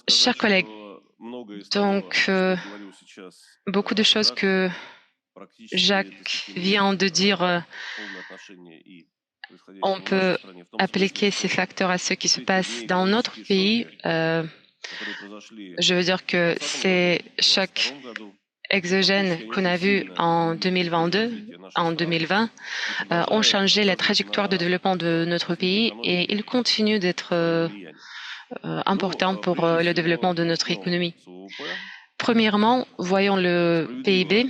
Chers collègues, donc beaucoup de choses que Jacques vient de dire, on peut appliquer ces facteurs à ce qui se passe dans notre pays. Je veux dire que ces chocs exogènes qu'on a vus en 2022, en 2020, ont changé la trajectoire de développement de notre pays et ils continuent d'être importants pour le développement de notre économie. Premièrement, voyons le PIB,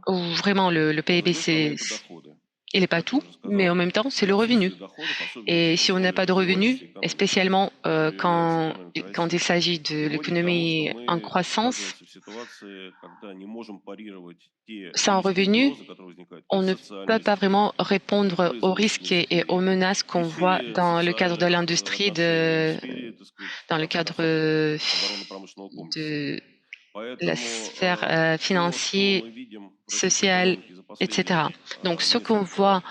où vraiment le PIB, il n'est pas tout, mais en même temps, c'est le revenu. Et si on n'a pas de revenus, et spécialement quand il s'agit de l'économie en croissance, sans revenus, on ne peut pas vraiment répondre aux risques et aux menaces qu'on voit dans le cadre de l'industrie, dans le cadre de la sphère financière, sociale, etc. Donc, ce qu'on voit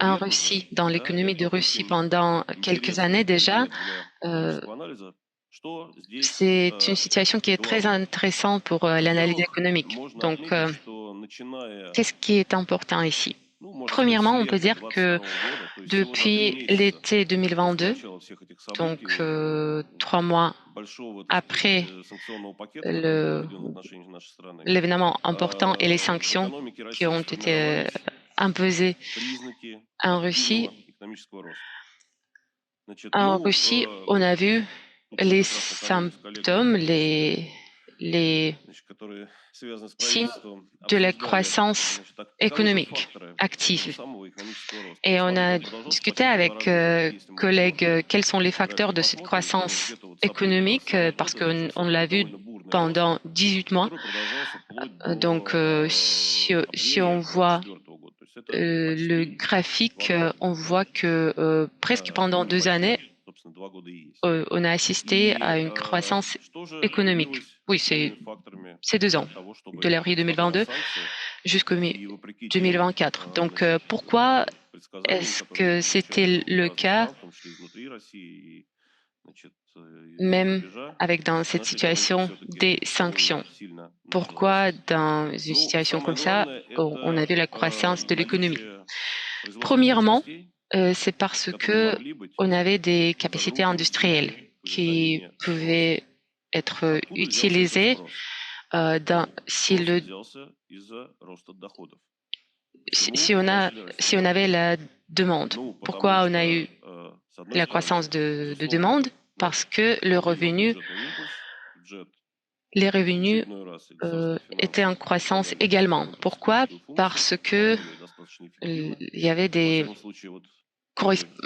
en Russie, dans l'économie de Russie pendant quelques années déjà, c'est une situation qui est très intéressante pour l'analyse économique. Donc, qu'est-ce qui est important ici? Premièrement, on peut dire que depuis l'été 2022, donc 3 mois après l'événement important et les sanctions qui ont été imposées en Russie, on a vu les symptômes, les signes de la croissance économique active. Et on a discuté avec collègues quels sont les facteurs de cette croissance économique parce qu'on l'a vu pendant 18 mois. Donc, si on voit le graphique, on voit que presque pendant 2 années, on a assisté à une croissance économique. Oui, c'est 2 ans, de l'avril 2022 jusqu'au mai 2024. Donc, pourquoi est-ce que c'était le cas, même avec dans cette situation des sanctions? Pourquoi dans une situation comme ça, on a vu la croissance de l'économie? Premièrement, c'est parce que on avait des capacités industrielles qui pouvaient être utilisées si on avait la demande. Pourquoi on a eu la croissance de demande? Parce que les revenus étaient en croissance également. Pourquoi? Parce que il y avait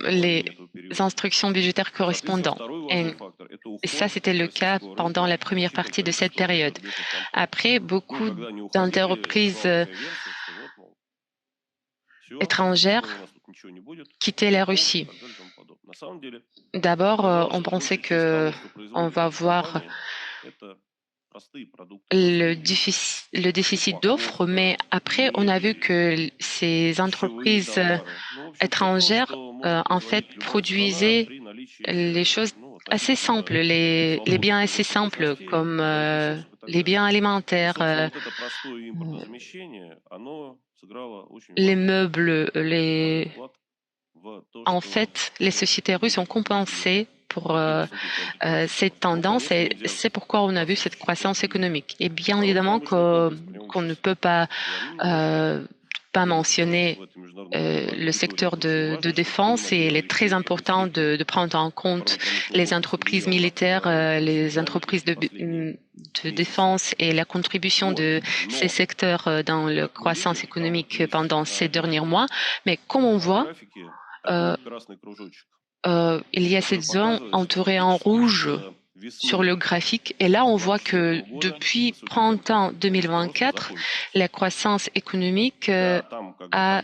les instructions budgétaires correspondantes. Et ça, c'était le cas pendant la première partie de cette période. Après, beaucoup d'entreprises étrangères quittaient la Russie. D'abord, on pensait qu'on va voir le déficit d'offres, mais après, on a vu que ces entreprises étrangères, en fait, produisaient les choses assez simples, les biens assez simples, comme les biens alimentaires, les meubles, En fait, les sociétés russes ont compensé pour cette tendance et c'est pourquoi on a vu cette croissance économique. Et bien évidemment qu'on ne peut pas mentionner le secteur de défense et il est très important de prendre en compte les entreprises militaires, les entreprises de défense et la contribution de ces secteurs dans la croissance économique pendant ces derniers mois. Mais comme on voit, il y a cette zone entourée en rouge sur le graphique. Et là, on voit que depuis printemps 2024, la croissance économique a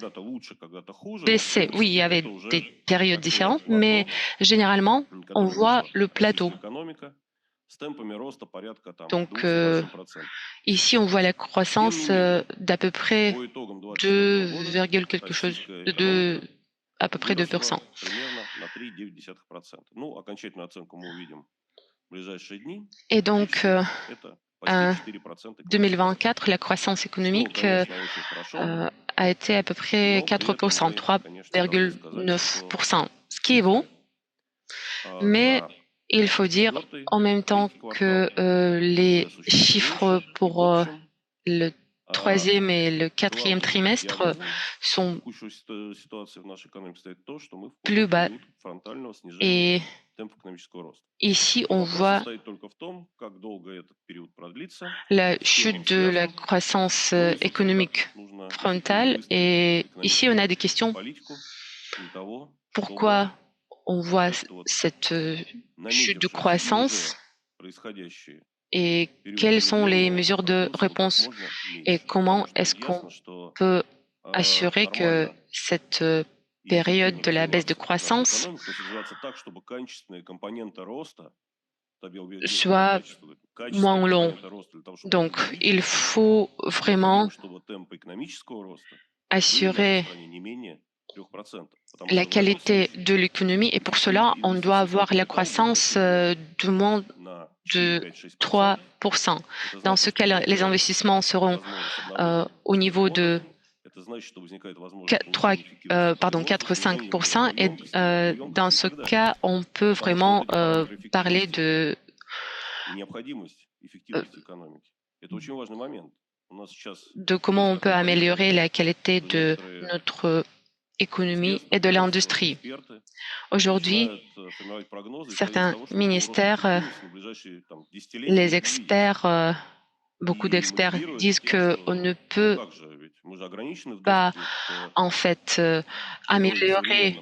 baissé. Oui, il y avait des périodes différentes, mais généralement, on voit le plateau. Donc, ici, on voit la croissance d'à peu près 2, quelque chose, à peu près 2%. Et donc, en 2024, la croissance économique a été à peu près 4%, 3,9%, ce qui est bon, mais il faut dire en même temps que les chiffres pour le troisième et le quatrième trimestre sont plus bas. Et ici, on voit la chute de la croissance économique frontale. Et ici, on a des questions. Pourquoi on voit cette chute de croissance et quelles sont les mesures de réponse et comment est-ce qu'on peut assurer que cette période de la baisse de croissance soit moins long. Donc, il faut vraiment assurer la qualité de l'économie et pour cela, on doit avoir la croissance de moins de 3%. Dans ce cas, les investissements seront au niveau de 4-5%. Et dans ce cas, on peut vraiment parler de comment on peut améliorer la qualité de notre économie et de l'industrie. Aujourd'hui, certains ministères, les experts, beaucoup d'experts disent qu'on ne peut pas en fait améliorer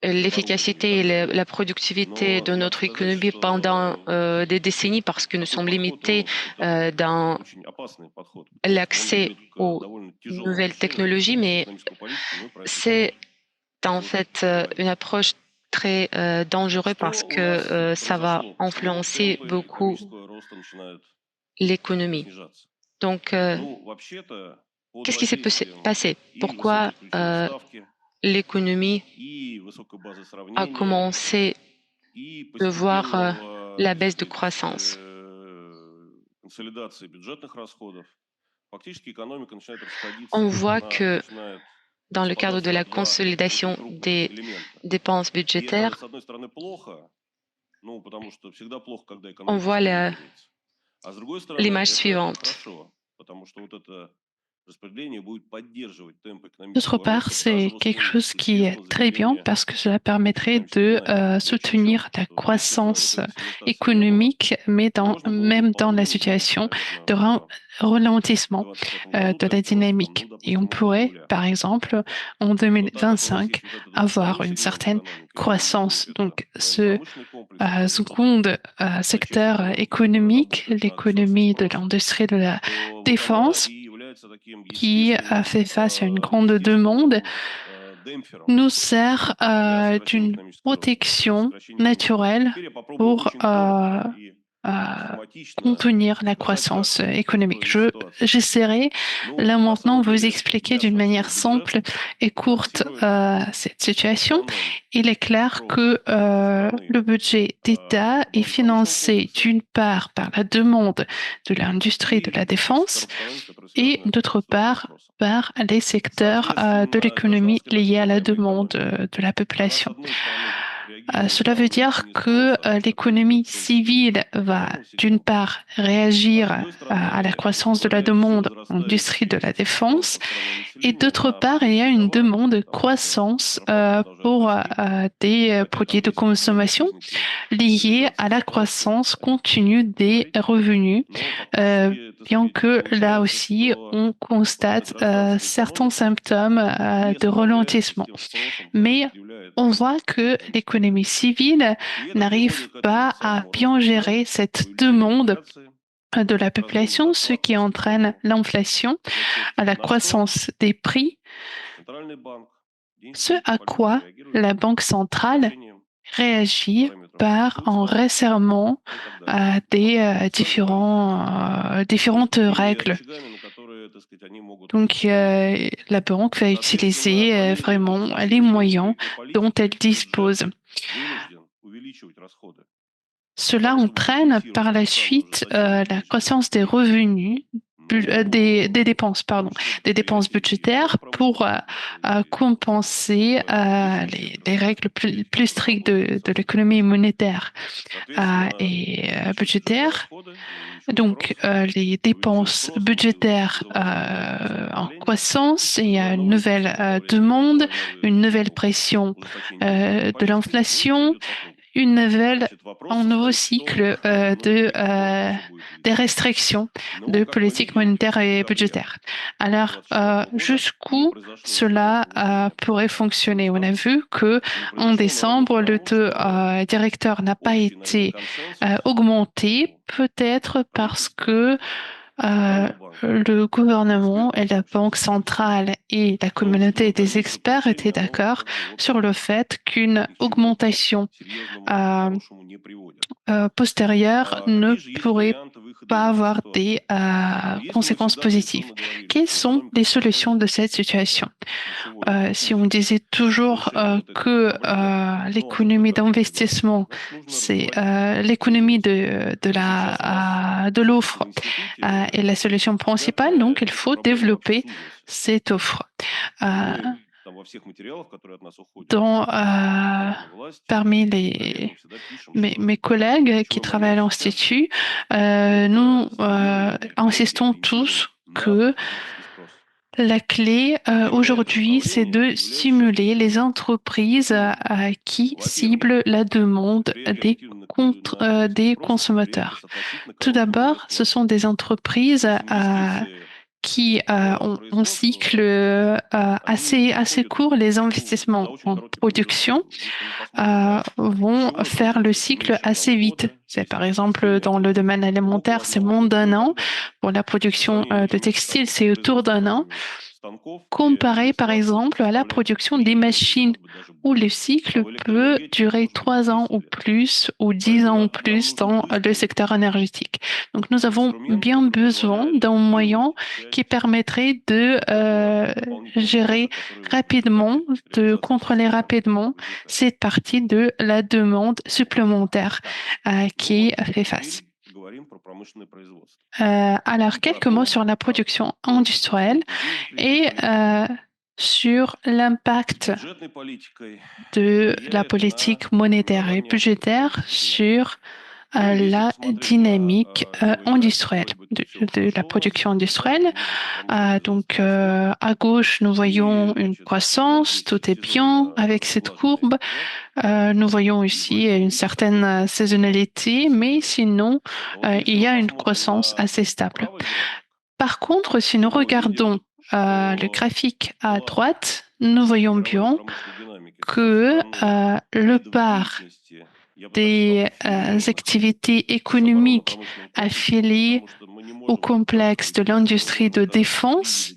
l'efficacité et la productivité de notre économie pendant des décennies parce que nous sommes limités dans l'accès aux nouvelles technologies, mais c'est en fait une approche très dangereuse parce que ça va influencer beaucoup l'économie. Donc, qu'est-ce qui s'est passé? Pourquoi l'économie a commencé de voir la baisse de croissance? On voit que dans le cadre de la consolidation des dépenses budgétaires, on voit l'image suivante. D'autre part, c'est quelque chose qui est très bien parce que cela permettrait de soutenir la croissance économique, mais même dans la situation de ralentissement de la dynamique. Et on pourrait, par exemple, en 2025, avoir une certaine croissance. Donc, ce second secteur économique, l'économie de l'industrie de la défense, qui a fait face à une grande demande, nous sert d'une protection naturelle pour contenir la croissance économique. J'essaierai là maintenant de vous expliquer d'une manière simple et courte cette situation. Il est clair que le budget d'État est financé d'une part par la demande de l'industrie de la défense et d'autre part par les secteurs de l'économie liés à la demande de la population. Cela veut dire que l'économie civile va d'une part réagir à la croissance de la demande en industrie de la défense et d'autre part il y a une demande croissance pour des produits de consommation liés à la croissance continue des revenus, bien que là aussi on constate certains symptômes de ralentissement. Mais on voit que l'économie civile n'arrive pas à bien gérer cette demande de la population, ce qui entraîne l'inflation, la croissance des prix, ce à quoi la Banque centrale réagit par un resserrement des différentes règles. Donc, la banque va utiliser vraiment les moyens dont elle dispose. Cela entraîne par la suite la croissance des revenus, des dépenses, pardon, des dépenses budgétaires pour compenser les règles plus strictes de l'économie monétaire et budgétaire. Donc, les dépenses budgétaires en croissance, il y a une nouvelle demande, une nouvelle pression de l'inflation, un nouveau cycle des restrictions de politique monétaire et budgétaire. Alors, jusqu'où cela pourrait fonctionner? On a vu que en décembre, le taux directeur n'a pas été augmenté, peut-être parce que le gouvernement et la Banque centrale et la communauté des experts étaient d'accord sur le fait qu'une augmentation postérieure ne pourrait pas avoir des conséquences positives. Quelles sont les solutions de cette situation? Si on disait toujours que l'économie d'investissement, c'est l'économie de l'offre est la solution principale, donc il faut développer cette offre. Parmi mes collègues qui travaillent à l'Institut, nous insistons tous que la clé aujourd'hui, c'est de stimuler les entreprises qui ciblent la demande des consommateurs. Tout d'abord, ce sont des entreprises qui ont un cycle assez court. Les investissements en production vont faire le cycle assez vite. C'est par exemple dans le domaine alimentaire, c'est moins d'un an. Pour la production de textiles, c'est autour d'un an. Comparé par exemple à la production des machines où le cycle peut durer 3 ans ou plus ou 10 ans ou plus dans le secteur énergétique. Donc nous avons bien besoin d'un moyen qui permettrait de gérer rapidement, de contrôler rapidement cette partie de la demande supplémentaire qui fait face. Alors, quelques mots sur la production industrielle et sur l'impact de la politique monétaire et budgétaire sur la dynamique industrielle, de la production industrielle. Donc, à gauche, nous voyons une croissance, tout est bien avec cette courbe. Nous voyons ici une certaine saisonnalité, mais sinon, il y a une croissance assez stable. Par contre, si nous regardons le graphique à droite, nous voyons bien que le part des activités économiques affiliées au complexe de l'industrie de défense,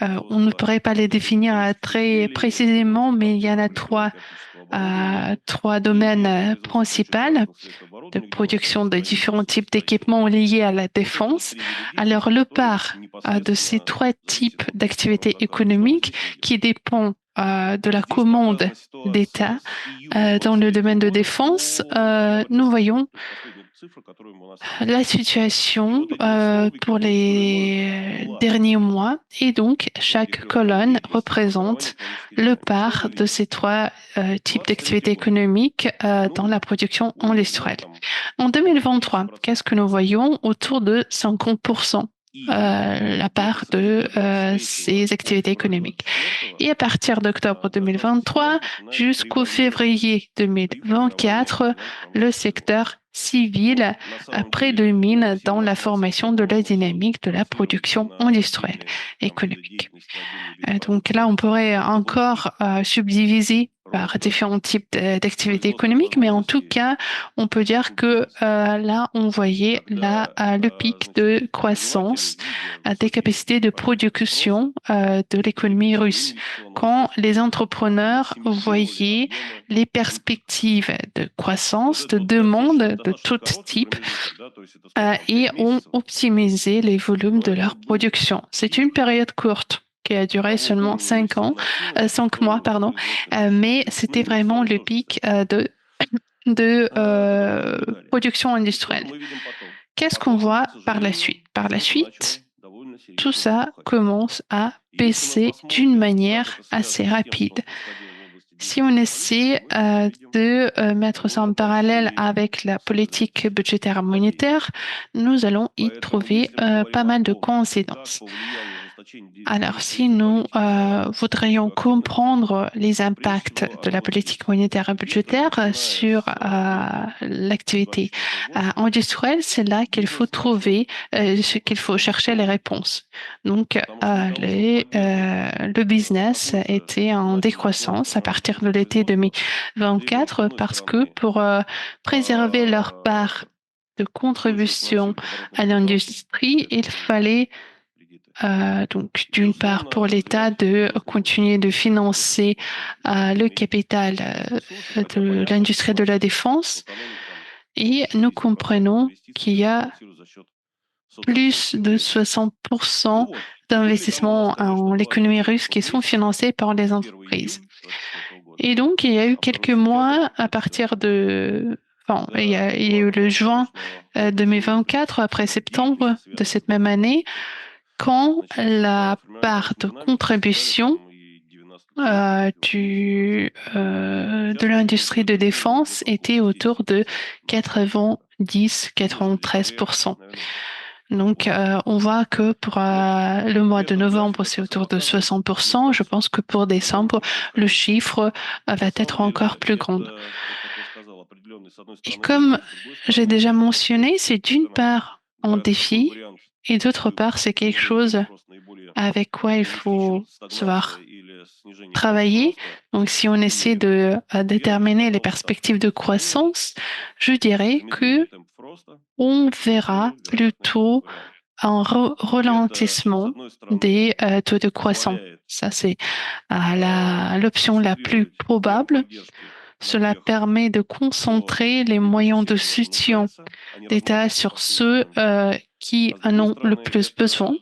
on ne pourrait pas les définir très précisément, mais il y en a trois domaines principaux de production de différents types d'équipements liés à la défense. Alors, le part de ces 3 types d'activités économiques qui dépend de la commande d'État dans le domaine de défense, nous voyons la situation pour les derniers mois et donc chaque colonne représente le part de ces 3 types d'activités économiques dans la production industrielle. En 2023, qu'est-ce que nous voyons? Autour de 50%. La part de ces activités économiques. Et à partir d'octobre 2023 jusqu'au février 2024, le secteur civil prédomine dans la formation de la dynamique de la production industrielle économique. Donc là, on pourrait encore subdiviser par différents types d'activités économiques, mais en tout cas, on peut dire que là, on voyait le pic de croissance des capacités de production de l'économie russe. Quand les entrepreneurs voyaient les perspectives de croissance, de demande de tout type, et ont optimisé les volumes de leur production. C'est une période courte qui a duré seulement 5 mois, pardon, mais c'était vraiment le pic de production industrielle. Qu'est-ce qu'on voit par la suite? Par la suite, tout ça commence à baisser d'une manière assez rapide. Si on essaie de mettre ça en parallèle avec la politique budgétaire monétaire, nous allons y trouver pas mal de coïncidences. Alors, si nous voudrions comprendre les impacts de la politique monétaire et budgétaire sur l'activité industrielle, c'est là qu'il faut qu'il faut chercher les réponses. Donc, le business était en décroissance à partir de l'été 2024 parce que pour préserver leur part de contribution à l'industrie, il fallait donc, d'une part, pour l'État de continuer de financer le capital de l'industrie de la défense. Et nous comprenons qu'il y a plus de 60% d'investissements en l'économie russe qui sont financés par les entreprises. Et donc, il y a eu quelques mois à partir de... Enfin, il y a eu le juin 2024, après septembre de cette même année, quand la part de contribution de l'industrie de défense était autour de 90-93%. Donc, on voit que pour le mois de novembre, c'est autour de 60%. Je pense que pour décembre, le chiffre va être encore plus grand. Et comme j'ai déjà mentionné, c'est d'une part un défi et d'autre part, c'est quelque chose avec quoi il faut savoir travailler. Donc, si on essaie de déterminer les perspectives de croissance, je dirais que on verra plutôt un ralentissement des taux de croissance. Ça, c'est l'option la plus probable. Cela permet de concentrer les moyens de soutien d'État sur ceux qui en ont le plus besoin,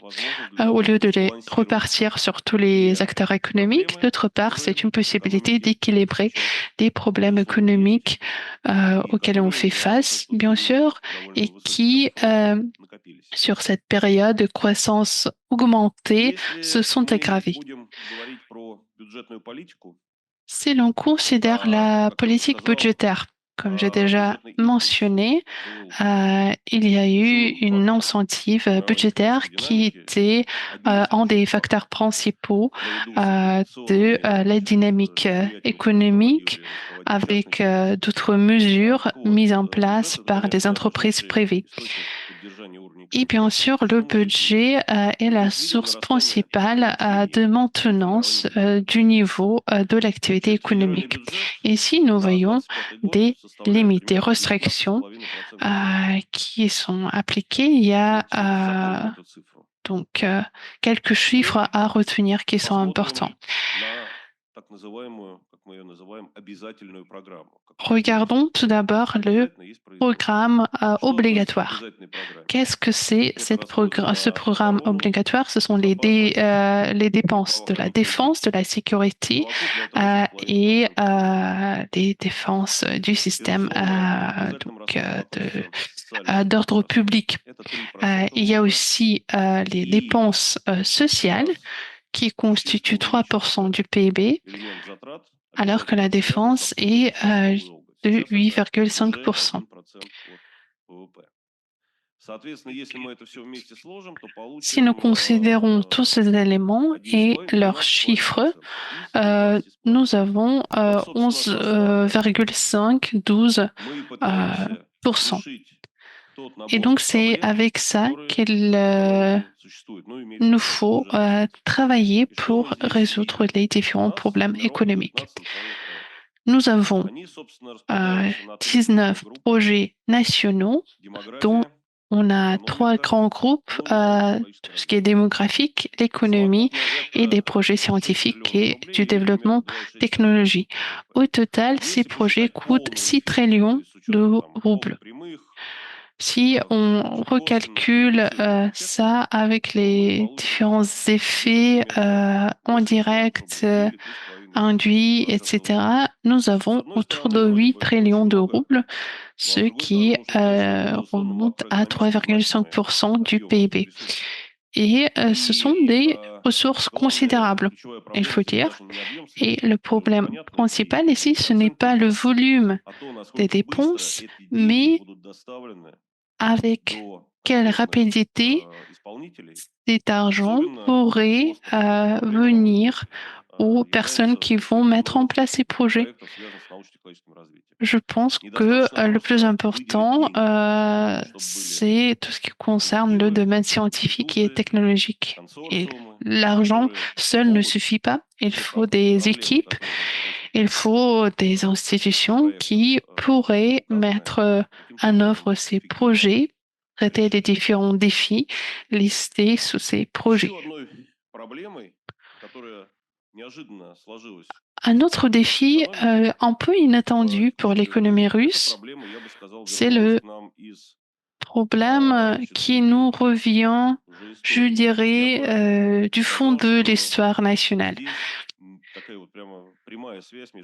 au lieu de les repartir sur tous les acteurs économiques. D'autre part, c'est une possibilité d'équilibrer des problèmes économiques auxquels on fait face, bien sûr, et qui, sur cette période de croissance augmentée, se sont aggravés. Si l'on considère la politique budgétaire, comme j'ai déjà mentionné, il y a eu une incentive budgétaire qui était un des facteurs principaux de la dynamique économique avec d'autres mesures mises en place par des entreprises privées. Et bien sûr, le budget est la source principale de maintenance du niveau de l'activité économique. Ici, nous voyons des limites, des restrictions qui sont appliquées. Il y a donc quelques chiffres à retenir qui sont importants. Regardons tout d'abord le programme obligatoire. Qu'est-ce que c'est ce programme obligatoire? Ce sont les dépenses de la défense, de la sécurité et des défenses du système d'ordre public. Il y a aussi les dépenses sociales qui constituent 3% du PIB, alors que la défense est de 8,5%. Si nous considérons tous ces éléments et leurs chiffres, nous avons 11,5-12%. Et donc, c'est avec ça qu'il nous faut travailler pour résoudre les différents problèmes économiques. nous avons 19 projets nationaux dont on a trois grands groupes, tout ce qui est démographique, l'économie et des projets scientifiques et du développement technologique. Au total, ces projets coûtent 6 trillions de roubles. Si on recalcule ça avec les différents effets indirects, induits, etc., nous avons autour de 8 trillions de roubles, ce qui remonte à 3,5% du PIB. Et ce sont des ressources considérables, il faut dire. Et le problème principal ici, ce n'est pas le volume des dépenses, mais avec quelle rapidité cet argent pourrait venir aux personnes qui vont mettre en place ces projets. Je pense que le plus important, c'est tout ce qui concerne le domaine scientifique et technologique. Et l'argent seul ne suffit pas. Il faut des équipes, il faut des institutions qui pourraient mettre en œuvre ces projets, traiter les différents défis listés sous ces projets. Un autre défi un peu inattendu pour l'économie russe, c'est le problème qui nous revient, je dirais, du fond de l'histoire nationale.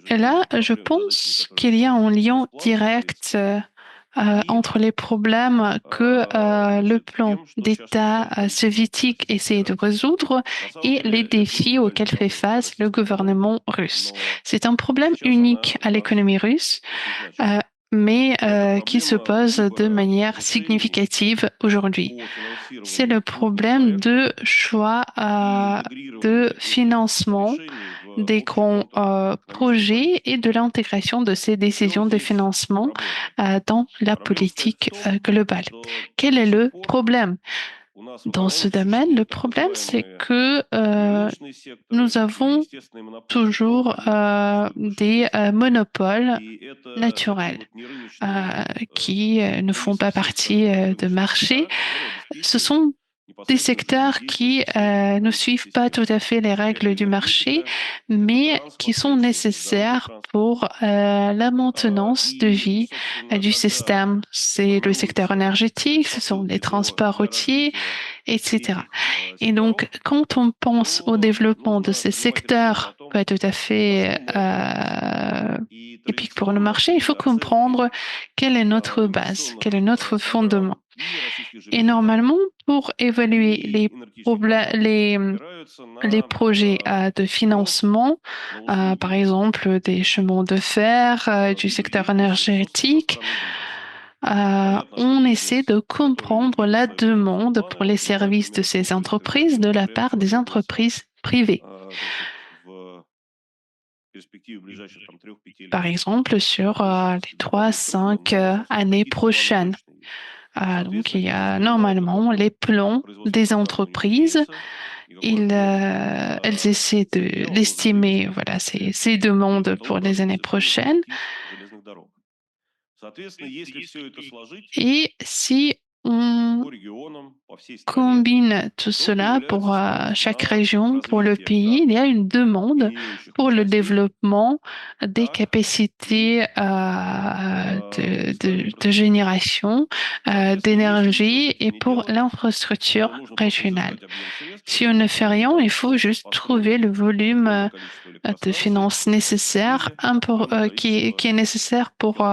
Et là, je pense qu'il y a un lien direct entre les problèmes que le plan d'État soviétique essaie de résoudre et les défis auxquels fait face le gouvernement russe. C'est un problème unique à l'économie russe, mais qui se pose de manière significative aujourd'hui. C'est le problème de choix de financement des grands projets et de l'intégration de ces décisions de financement dans la politique globale. Quel est le problème? Dans ce domaine, le problème, c'est que nous avons toujours des monopoles naturels qui ne font pas partie de marché. Ce sont des secteurs qui ne suivent pas tout à fait les règles du marché, mais qui sont nécessaires pour la maintenance de vie du système. C'est le secteur énergétique, ce sont les transports routiers, etc. Et donc, quand on pense au développement de ces secteurs pas tout à fait épiques pour le marché, il faut comprendre quelle est notre base, quel est notre fondement. Et normalement, pour évaluer les projets de financement, par exemple des chemins de fer, du secteur énergétique, on essaie de comprendre la demande pour les services de ces entreprises de la part des entreprises privées. Par exemple, sur les 3-5 années prochaines. Donc, il y a normalement les plans des entreprises. Elles essaient de l'estimer, voilà, ces demandes pour les années prochaines. Et si on combine tout cela pour chaque région, pour le pays, il y a une demande pour le développement des capacités de génération d'énergie et pour l'infrastructure régionale. Si on ne fait rien, il faut juste trouver le volume de finances nécessaires qui est nécessaire pour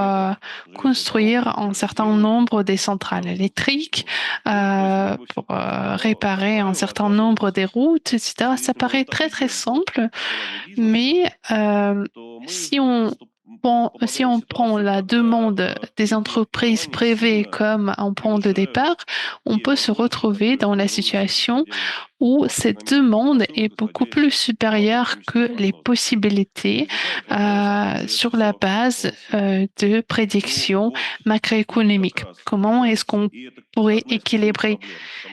construire un certain nombre des centrales électriques, pour réparer un certain nombre des routes, etc. Ça paraît très très simple, mais si on prend la demande des entreprises privées comme un point de départ, on peut se retrouver dans la situation où cette demande est beaucoup plus supérieure que les possibilités sur la base de prédictions macroéconomiques. Comment est-ce qu'on pourrait équilibrer?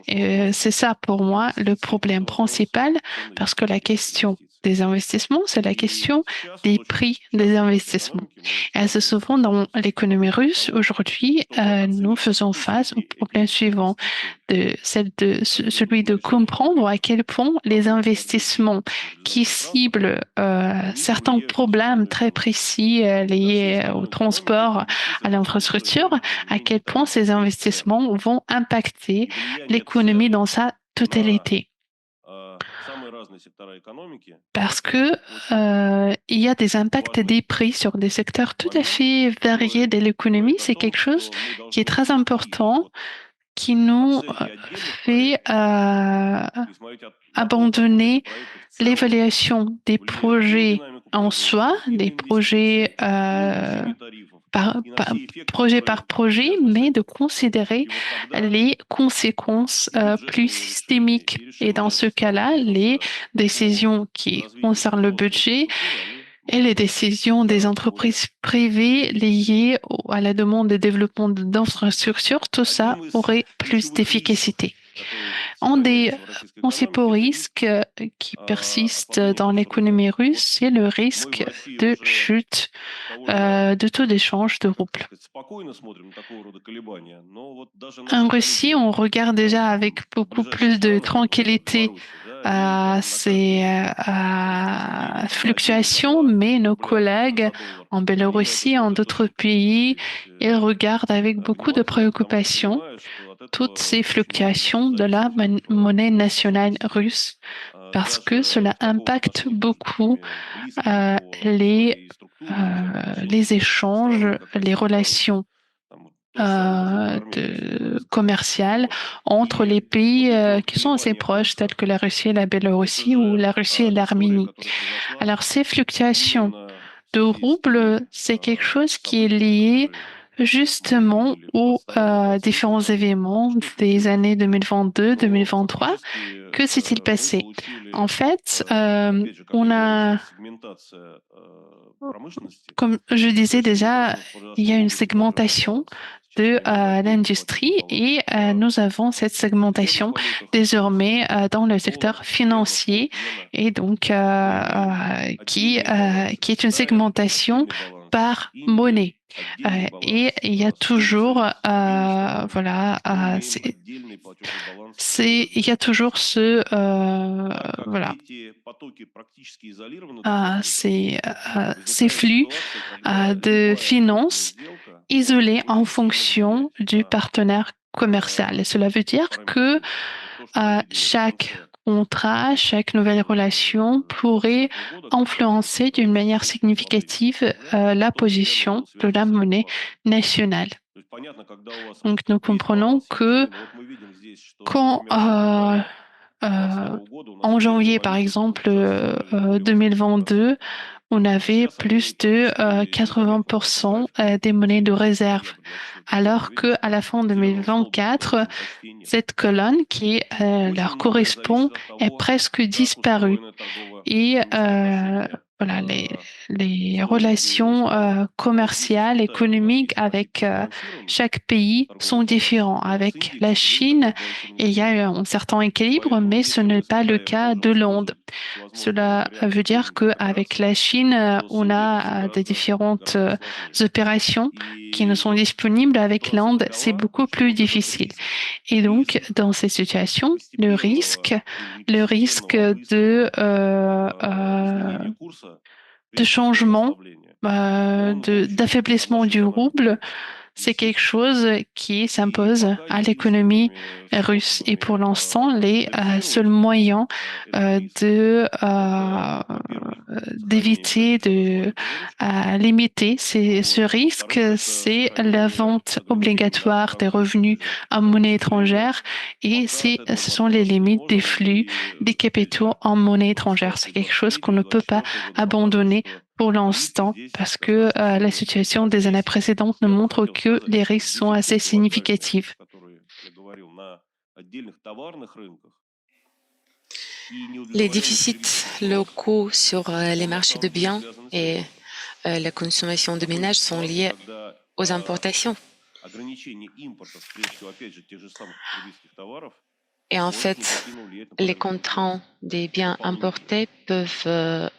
C'est ça pour moi le problème principal, parce que la question des investissements, c'est la question des prix des investissements. Et assez souvent, dans l'économie russe, aujourd'hui, nous faisons face au problème suivant, celui de comprendre à quel point les investissements qui ciblent certains problèmes très précis liés au transport, à l'infrastructure, à quel point ces investissements vont impacter l'économie dans sa totalité. Parce que il y a des impacts des prix sur des secteurs tout à fait variés de l'économie. C'est quelque chose qui est très important, qui nous fait abandonner l'évaluation des projets en soi, des projets projet par projet, mais de considérer les conséquences plus systémiques. Et dans ce cas-là, les décisions qui concernent le budget et les décisions des entreprises privées liées à la demande de développement d'infrastructures, tout ça aurait plus d'efficacité. Un des principaux risques qui persistent dans l'économie russe, c'est le risque de chute de taux d'échange de roubles. En Russie, on regarde déjà avec beaucoup plus de tranquillité ces fluctuations, mais nos collègues en Biélorussie, en d'autres pays, ils regardent avec beaucoup de préoccupation toutes ces fluctuations de la monnaie nationale russe parce que cela impacte beaucoup les échanges, les relations commerciales entre les pays qui sont assez proches, tels que la Russie et la Biélorussie ou la Russie et l'Arménie. Alors, ces fluctuations de roubles, c'est quelque chose qui est lié justement aux différents événements des années 2022-2023. Que s'est-il passé? En fait, on a, comme je disais déjà, il y a une segmentation de l'industrie et nous avons cette segmentation désormais dans le secteur financier et donc qui est une segmentation par monnaie. Et il y a toujours, voilà, il y a toujours voilà, ces flux de finances isolés en fonction du partenaire commercial. Et cela veut dire que chaque contrat, chaque nouvelle relation pourrait influencer d'une manière significative la position de la monnaie nationale. Donc nous comprenons que quand en janvier, par exemple, 2022, on avait plus de 80% des monnaies de réserve, alors qu'à la fin 2024, cette colonne qui leur correspond est presque disparue. Et voilà, les relations commerciales, économiques avec chaque pays sont différents. Avec la Chine, il y a un certain équilibre, mais ce n'est pas le cas de l'Inde. Cela veut dire qu'avec la Chine, on a des différentes opérations qui ne sont disponibles. Avec l'Inde, c'est beaucoup plus difficile. Et donc, dans ces situations, le risque de changement, d'affaiblissement du rouble, c'est quelque chose qui s'impose à l'économie russe. Et pour l'instant, les seuls moyens d'éviter, de limiter ce risque, c'est la vente obligatoire des revenus en monnaie étrangère et ce sont les limites des flux des capitaux en monnaie étrangère. C'est quelque chose qu'on ne peut pas abandonner pour l'instant, parce que la situation des années précédentes nous montre que les risques sont assez significatifs. Les déficits locaux sur les marchés de biens et la consommation de ménages sont liés aux importations. Et en fait, les contrats des biens importés peuvent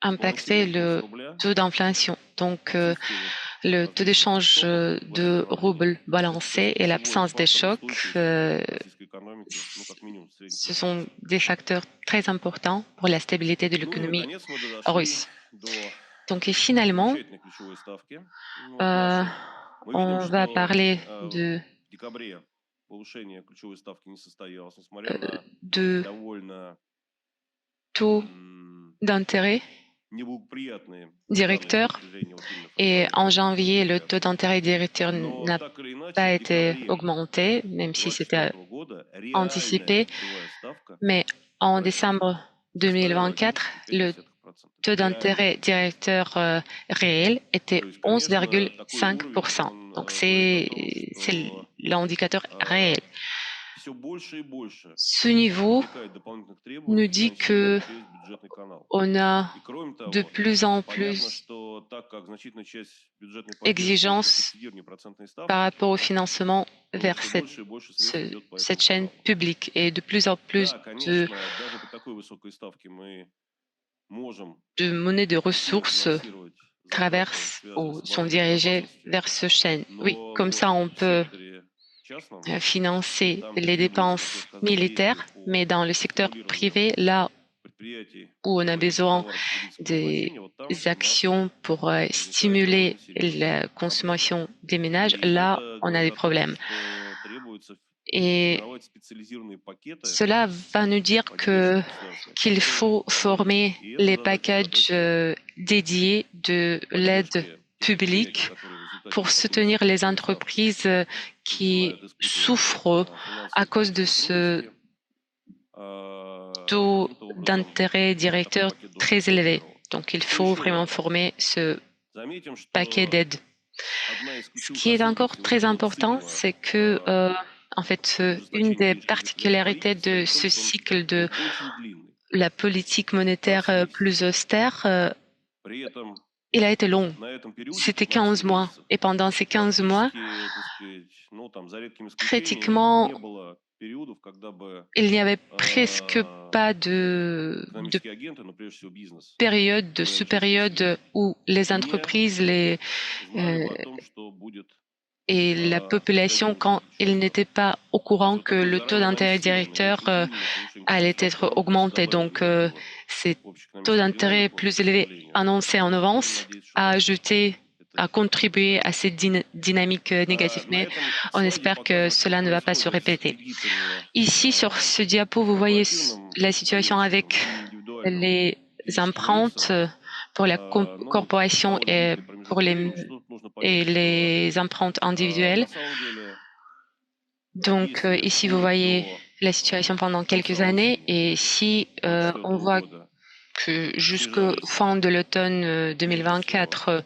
impacter le taux d'inflation. Donc, le taux d'échange de roubles balancé et l'absence des chocs, ce sont des facteurs très importants pour la stabilité de l'économie russe. Donc, et finalement, on va parler de taux d'intérêt directeur. Et en janvier, le taux d'intérêt directeur n'a pas été augmenté, même si c'était anticipé. Mais en décembre 2024, le taux d'intérêt directeur réel était 11,5%. Donc, c'est l'indicateur réel. Ce niveau nous dit que on a de plus en plus d'exigences par rapport au financement vers cette chaîne publique et de plus en plus de monnaies de ressources traversent ou sont dirigées vers ce chaîne. Oui, comme ça, on peut financer les dépenses militaires, mais dans le secteur privé, là où on a besoin des actions pour stimuler la consommation des ménages, là, on a des problèmes. Et cela va nous dire qu'il faut former les packages dédiés de l'aide publique pour soutenir les entreprises qui souffrent à cause de ce taux d'intérêt directeur très élevé. Donc, il faut vraiment former ce paquet d'aide. Ce qui est encore très important, c'est que, en fait, une des particularités de ce cycle de la politique monétaire plus austère, il a été long. C'était 15 mois. Et pendant ces 15 mois, pratiquement, il n'y avait presque pas de période, de sous-période où les entreprises et la population, quand ils n'étaient pas au courant que le taux d'intérêt directeur allait être augmenté. Donc, ces taux d'intérêt plus élevés annoncés en avance a contribué à cette dynamique négative, mais on espère que cela ne va pas se répéter. Ici, sur ce diapo, vous voyez la situation avec les empreintes pour la corporation et pour les empreintes individuelles. Donc, ici, vous voyez la situation pendant quelques années et ici, on voit que jusqu'au fin de l'automne 2024,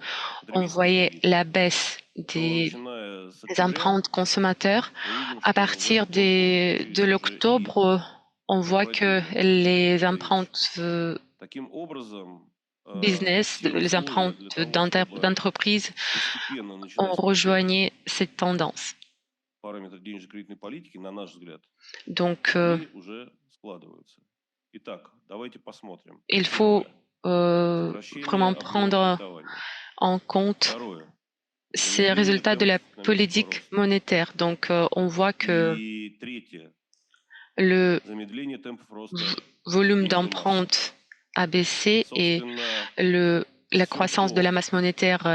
on voyait la baisse des empreintes consommateurs. À partir de l'octobre, on voit que les empreintes business, les empreintes d'entreprise ont rejoigné cette tendance. Donc, il faut vraiment prendre en compte ces résultats de la politique monétaire. Donc, on voit que le volume d'empreintes a baissé et la croissance de la masse monétaire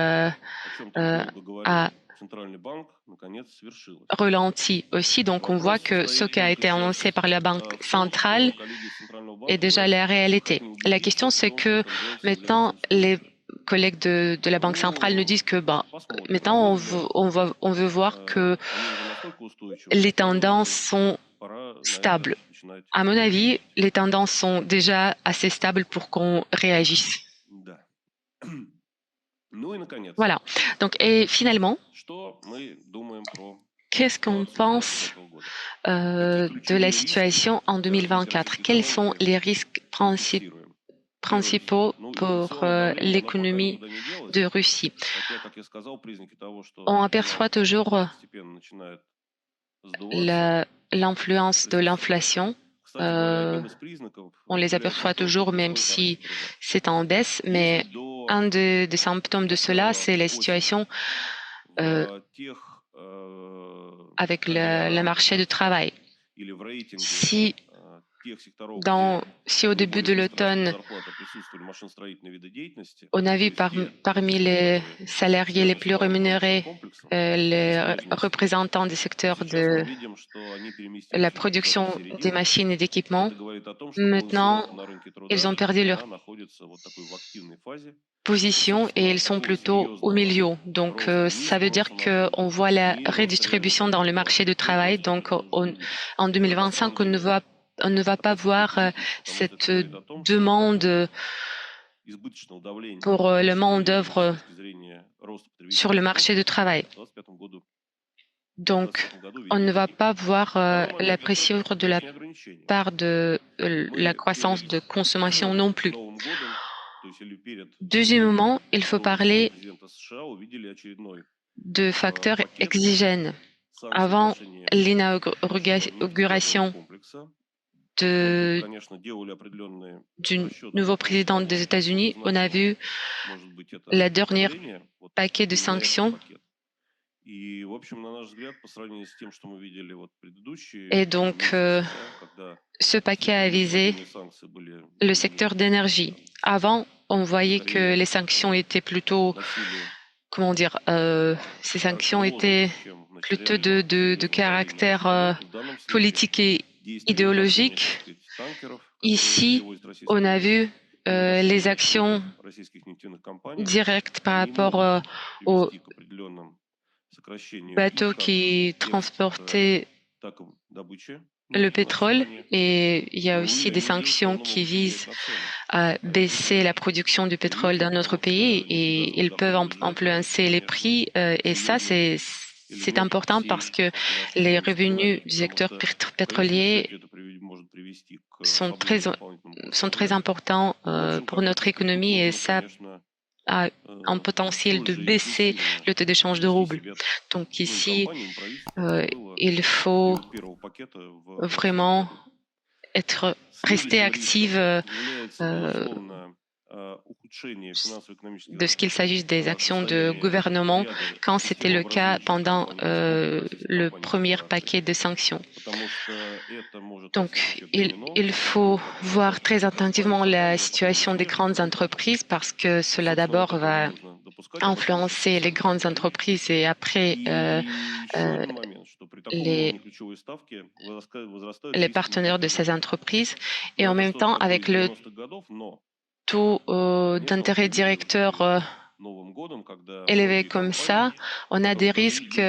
a ralenti aussi. Donc, on voit que ce qui a été annoncé par la Banque centrale est déjà la réalité. La question, c'est que maintenant, les collègues de la Banque centrale nous disent que maintenant, on veut voir que les tendances sont stables. À mon avis, les tendances sont déjà assez stables pour qu'on réagisse. Voilà. Donc, et finalement, qu'est-ce qu'on pense de la situation en 2024? Quels sont les risques principaux pour l'économie de Russie? On aperçoit toujours l'influence de l'inflation. On les aperçoit toujours, même si c'est en baisse, mais un des symptômes de cela, c'est la situation avec le marché du travail. Si, si au début de l'automne, on a vu parmi les salariés les plus rémunérés les représentants du secteur de la production des machines et d'équipements, maintenant, ils ont perdu leur position et ils sont plutôt au milieu. Donc, ça veut dire qu'on voit la redistribution dans le marché du travail. Donc, en 2025, on ne va pas voir cette demande pour le main-d'œuvre sur le marché du travail. Donc, on ne va pas voir la pression de la part de la croissance de consommation non plus. Deuxièmement, il faut parler de facteurs exogènes. Avant l'inauguration du nouveau président des États-Unis, on a vu le dernier paquet de sanctions. Et donc, ce paquet a visé le secteur d'énergie. Avant, on voyait que les sanctions étaient plutôt, comment dire, ces sanctions étaient plutôt de caractère politique et idéologique. Ici, on a vu les actions directes par rapport aux bateaux qui transportaient le pétrole, et il y a aussi des sanctions qui visent à baisser la production du pétrole dans notre pays, et ils peuvent influencer les prix, et ça c'est important parce que les revenus du secteur pétrolier sont très importants pour notre économie, et ça a un potentiel de baisser le taux d'échange de roubles. Donc ici, il faut vraiment rester active de ce qu'il s'agisse des actions de gouvernement quand c'était le cas pendant le premier paquet de sanctions. Donc, il faut voir très attentivement la situation des grandes entreprises parce que cela d'abord va influencer les grandes entreprises et après les partenaires de ces entreprises. Et en même temps, avec le taux d'intérêt directeur élevé comme ça, on a des risques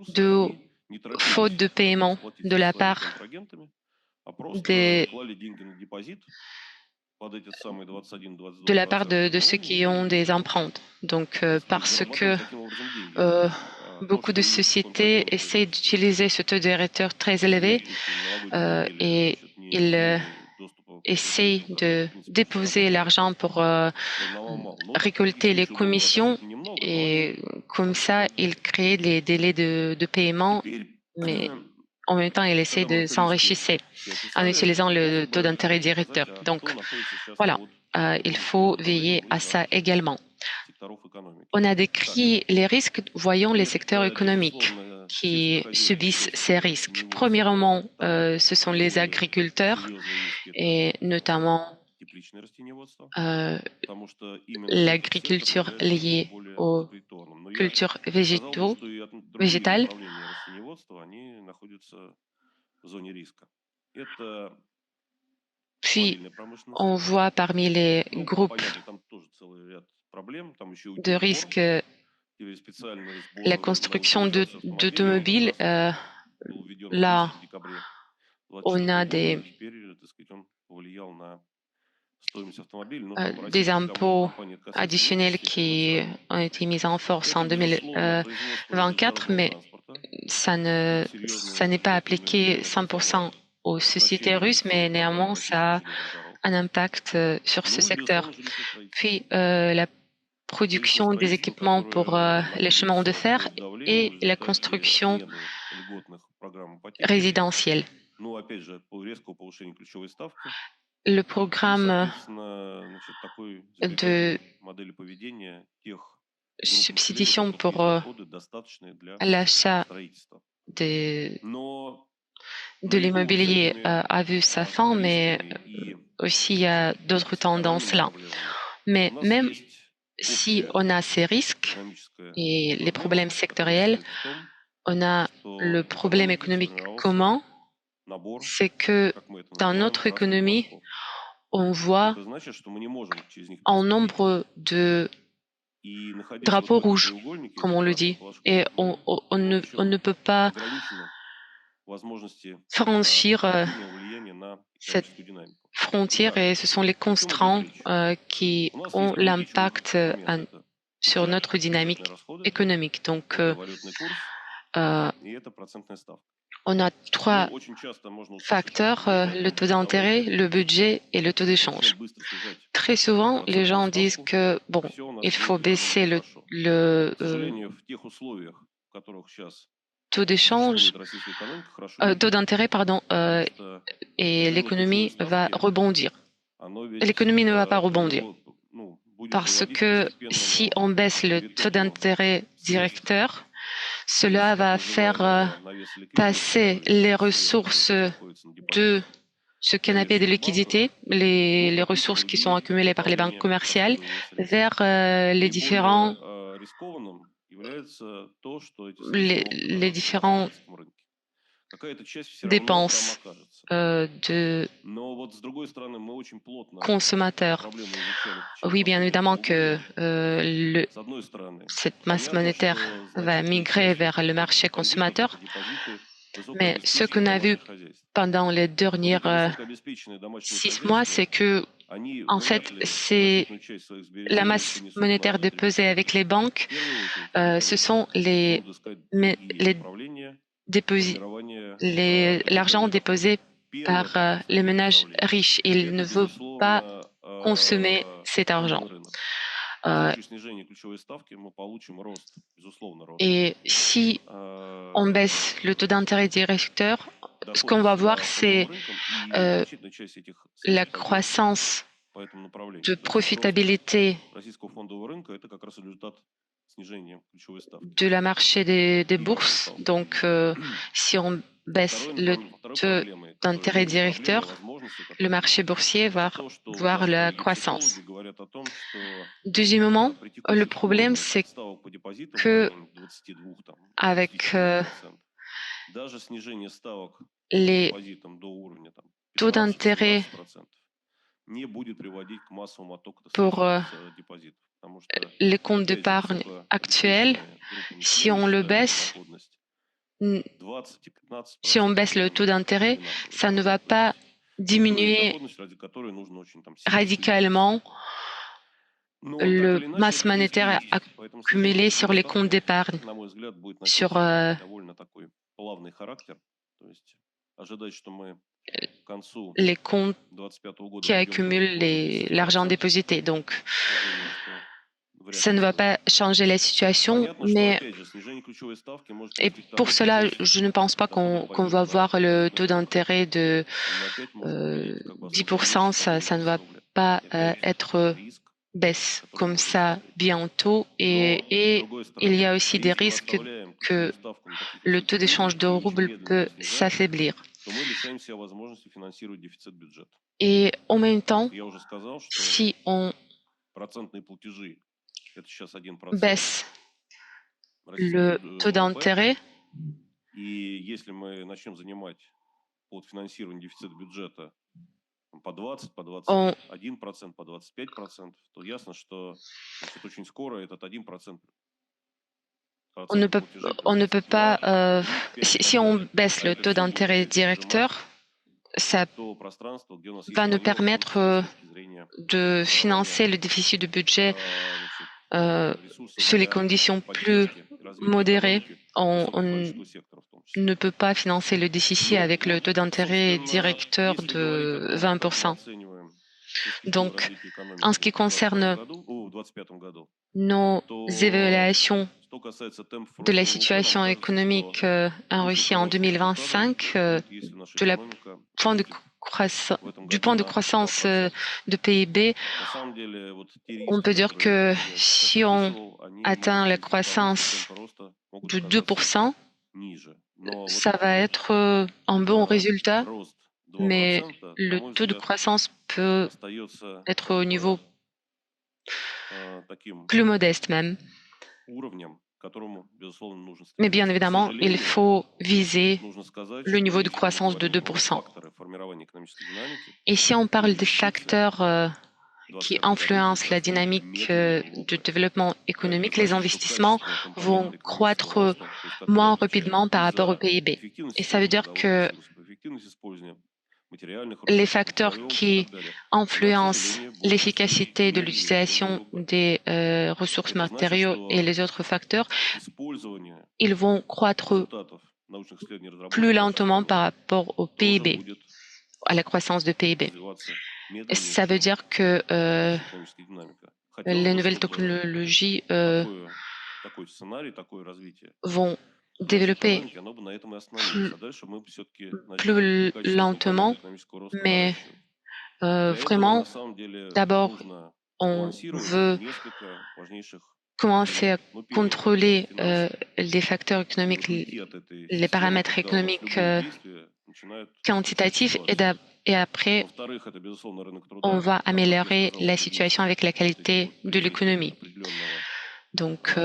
de faute de paiement de la part de ceux qui ont des empreintes. Donc, parce que beaucoup de sociétés essaient d'utiliser ce taux directeur très élevé et ils essayent de déposer l'argent pour récolter les commissions, et comme ça, ils créent les délais de paiement, mais en même temps, ils essaient de s'enrichir en utilisant le taux d'intérêt directeur. Donc, voilà, il faut veiller à ça également. On a décrit les risques, voyons les secteurs économiques qui subissent ces risques. Premièrement, ce sont les agriculteurs et notamment l'agriculture liée aux cultures végétales. Puis, on voit parmi les groupes de risque la construction d'automobiles. Là, on a des impôts additionnels qui ont été mis en force en 2024, mais ça n'est pas appliqué 100% aux sociétés russes, mais néanmoins, ça a un impact sur ce secteur. Puis, la production des équipements pour les chemins de fer et la construction résidentielle. Le programme de substitution pour l'achat de l'immobilier a vu sa fin, mais aussi il y a d'autres tendances là. Mais même si on a ces risques et les problèmes sectoriels, on a le problème économique commun, c'est que dans notre économie, on voit un nombre de drapeaux rouges, comme on le dit, et on ne peut pas franchir cette frontière et ce sont les constraints qui ont l'impact sur notre dynamique économique. Donc, on a trois facteurs, le taux d'intérêt, le budget et le taux d'échange. Très souvent, les gens disent que, bon, il faut baisser le taux d'échange, taux d'intérêt, pardon, et l'économie va rebondir. L'économie ne va pas rebondir parce que si on baisse le taux d'intérêt directeur, cela va faire passer les ressources de ce qu'on appelle de liquidité, les ressources qui sont accumulées par les banques commerciales, vers les différentes dépenses de consommateurs. Oui, bien évidemment que cette masse monétaire va migrer vers le marché consommateur, mais ce qu'on a vu pendant les derniers 6 mois, c'est que, en fait, c'est la masse monétaire déposée avec les banques, ce sont l'argent déposé par les ménages riches. Ils ne veulent pas consommer cet argent. Et si on baisse le taux d'intérêt directeur, ce qu'on va voir, c'est la croissance de profitabilité de la marché des bourses. Donc, si on baisse le taux d'intérêt directeur, le marché boursier va voir la croissance. Deuxièmement, le problème, c'est que avec les taux d'intérêt pour les comptes d'épargne actuels, si on le baisse, si on baisse le taux d'intérêt, ça ne va pas diminuer radicalement le masse monétaire accumulée sur les comptes d'épargne, sur les comptes qui accumulent l'argent déposité. Donc, ça ne va pas changer la situation, mais et pour cela, je ne pense pas qu'on va voir le taux d'intérêt de 10%, ça ne va pas être baisse comme ça bientôt. Et il y a aussi des risques que le taux d'échange de rouble peut s'affaiblir. Et en même temps, si on baisse le taux d'intérêt, on ne peut pas, si on baisse le taux d'intérêt directeur, ça va nous permettre de financer le déficit de budget sous les conditions plus modérées. On ne peut pas financer le déficit avec le taux d'intérêt directeur de 20%. Donc, en ce qui concerne nos évaluations de la situation économique en Russie en 2025, de la point de du point de croissance de PIB, on peut dire que si on atteint la croissance de 2%, ça va être un bon résultat, mais le taux de croissance peut être au niveau plus modeste même. Mais bien évidemment, il faut viser le niveau de croissance de 2%. Et si on parle des facteurs qui influencent la dynamique du développement économique, les investissements vont croître moins rapidement par rapport au PIB. Et ça veut dire que les facteurs qui influencent l'efficacité de l'utilisation des ressources matériaux et les autres facteurs, ils vont croître plus lentement par rapport au PIB, à la croissance de PIB. Ça veut dire que les nouvelles technologies vont développer plus lentement, mais vraiment, d'abord, on veut commencer à contrôler les facteurs économiques, les paramètres économiques quantitatifs et après, on va améliorer la situation avec la qualité de l'économie. Donc,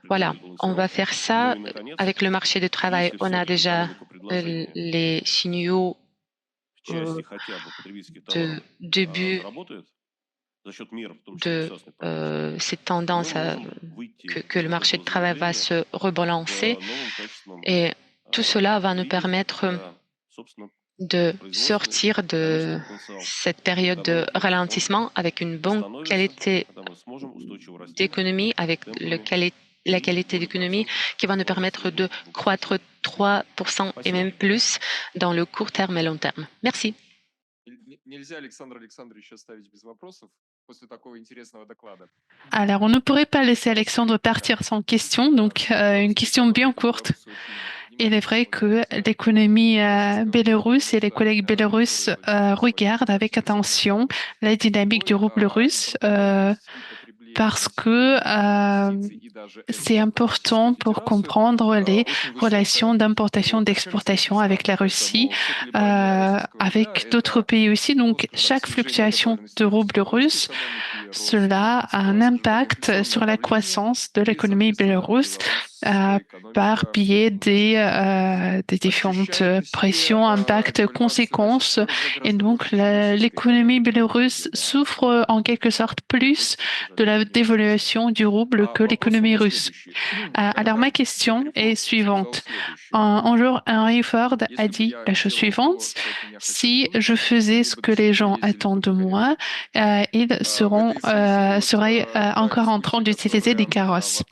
voilà, on va faire ça avec le marché du travail. On a déjà les signaux de début de cette tendance que le marché du travail va se rebalancer. Et tout cela va nous permettre de sortir de cette période de ralentissement avec une bonne qualité d'économie, avec la qualité d'économie qui va nous permettre de croître 3% et même plus dans le court terme et long terme. Merci. Alors, on ne pourrait pas laisser Alexandre partir sans question, donc une question bien courte. Il est vrai que l'économie biélorusse et les collègues biélorusses regardent avec attention la dynamique du rouble russe parce que c'est important pour comprendre les relations d'importation-d'exportation avec la Russie, avec d'autres pays aussi. Donc, chaque fluctuation de rouble russe, cela a un impact sur la croissance de l'économie biélorusse par biais des différentes pressions, impacts, conséquences. Et donc, l'économie biélorusse souffre en quelque sorte plus de la dévaluation du rouble que l'économie russe. Alors, ma question est suivante. Un jour, Henry Ford a dit la chose suivante: si je faisais ce que les gens attendent de moi, ils seraient encore en train d'utiliser des carrosses.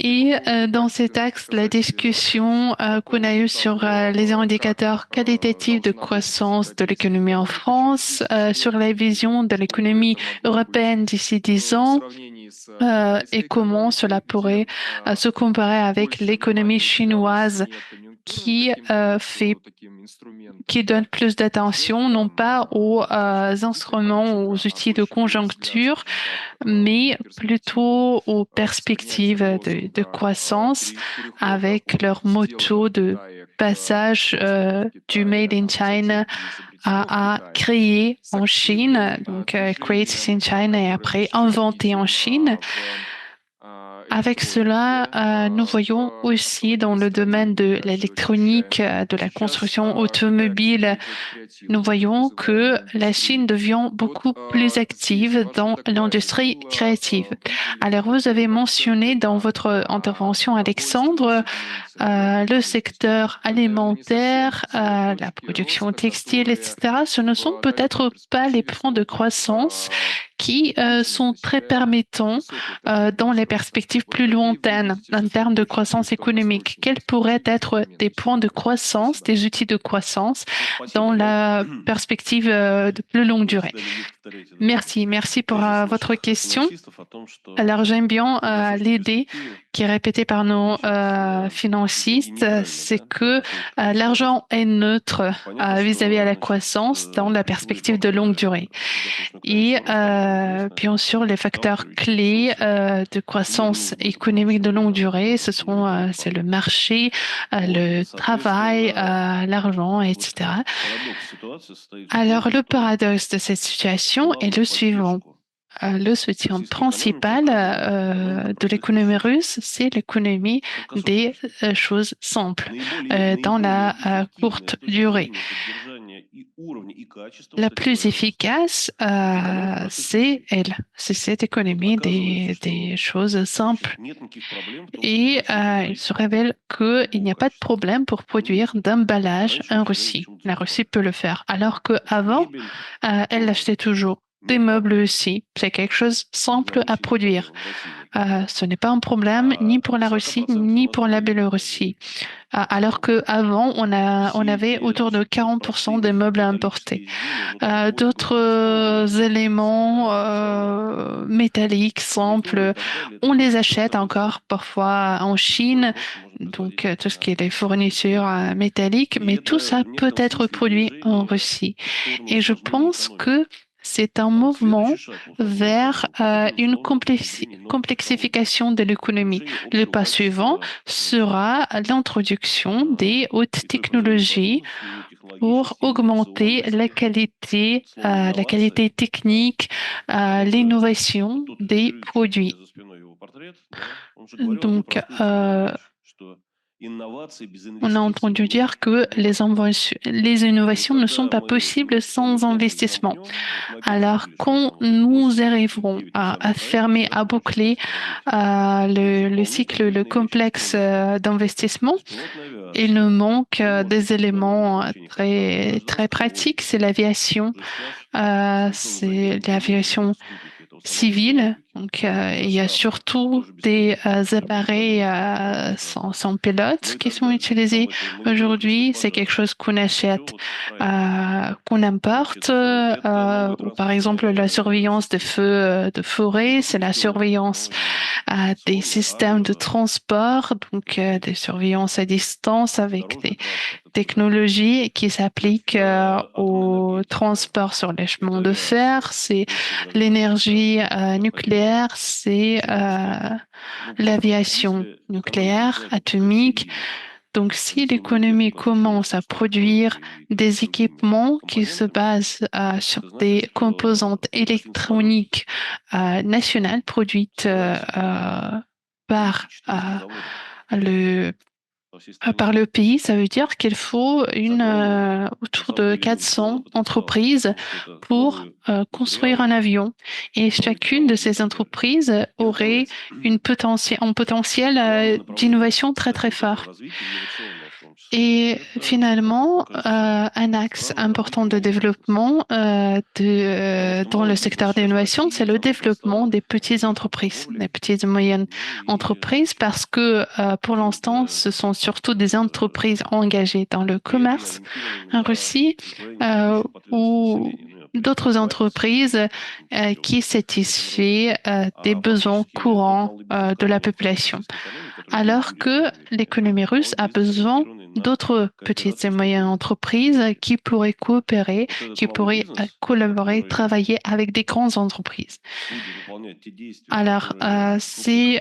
Et dans cet axe, la discussion qu'on a eue sur les indicateurs qualitatifs de croissance de l'économie en France, sur la vision de l'économie européenne d'ici 10 ans, et comment cela pourrait se comparer avec l'économie chinoise qui donne plus d'attention non pas aux instruments, aux outils de conjoncture, mais plutôt aux perspectives de croissance avec leur motto de passage du Made in China à créer en Chine, donc create in China et après inventer en Chine. Avec cela, nous voyons aussi dans le domaine de l'électronique, de la construction automobile, nous voyons que la Chine devient beaucoup plus active dans l'industrie créative. Alors, vous avez mentionné dans votre intervention, Alexandre, le secteur alimentaire, la production textile, etc. Ce ne sont peut-être pas les points de croissance qui sont très permettants dans les perspectives plus lointaines en termes de croissance économique. Quels pourraient être des points de croissance, des outils de croissance dans la perspective de plus longue durée? Merci pour votre question. Alors, j'aime bien l'idée qui est répétée par nos financistes, c'est que l'argent est neutre vis-à-vis à la croissance dans la perspective de longue durée. Et bien sûr, les facteurs clés de croissance économique de longue durée, c'est le marché, le travail, l'argent, etc. Alors, le paradoxe de cette situation est le suivant. Le soutien principal de l'économie russe, c'est l'économie des choses simples dans la courte durée. La plus efficace, c'est cette économie des choses simples. Et il se révèle qu'il n'y a pas de problème pour produire d'emballage en Russie. La Russie peut le faire, alors qu'avant, elle l'achetait toujours. Des meubles aussi, c'est quelque chose de simple à produire. Ce n'est pas un problème ni pour la Russie ni pour la Biélorussie. Alors qu'avant, on avait autour de 40% des meubles importés. D'autres éléments métalliques simples, on les achète encore parfois en Chine, donc tout ce qui est les fournitures métalliques, mais tout ça peut être produit en Russie. Et je pense que c'est un mouvement vers une complexification de l'économie. Le pas suivant sera l'introduction des hautes technologies pour augmenter la qualité technique, l'innovation des produits. Donc, on a entendu dire que les innovations ne sont pas possibles sans investissement. Alors, quand nous arriverons à fermer, à boucler le cycle, le complexe d'investissement, il nous manque des éléments très, très pratiques. C'est l'aviation civile. Donc, il y a surtout des appareils sans pilote qui sont utilisés aujourd'hui. C'est quelque chose qu'on achète, qu'on importe. Ou par exemple, la surveillance des feux de forêt, c'est la surveillance des systèmes de transport, donc des surveillances à distance avec des technologies qui s'appliquent au transport sur les chemins de fer. C'est l'énergie nucléaire, c'est l'aviation nucléaire, atomique. Donc, si l'économie commence à produire des équipements qui se basent sur des composantes électroniques nationales produites par le par le pays, ça veut dire qu'il faut autour de 400 entreprises pour construire un avion. Et chacune de ces entreprises aurait un potentiel d'innovation très, très fort. Et finalement, un axe important de développement dans le secteur de l'innovation, c'est le développement des petites entreprises, des petites et moyennes entreprises, parce que pour l'instant, ce sont surtout des entreprises engagées dans le commerce en Russie ou d'autres entreprises qui satisfont des besoins courants de la population. Alors que l'économie russe a besoin d'autres petites et moyennes entreprises qui pourraient coopérer, qui pourraient collaborer, travailler avec des grandes entreprises. Alors, ces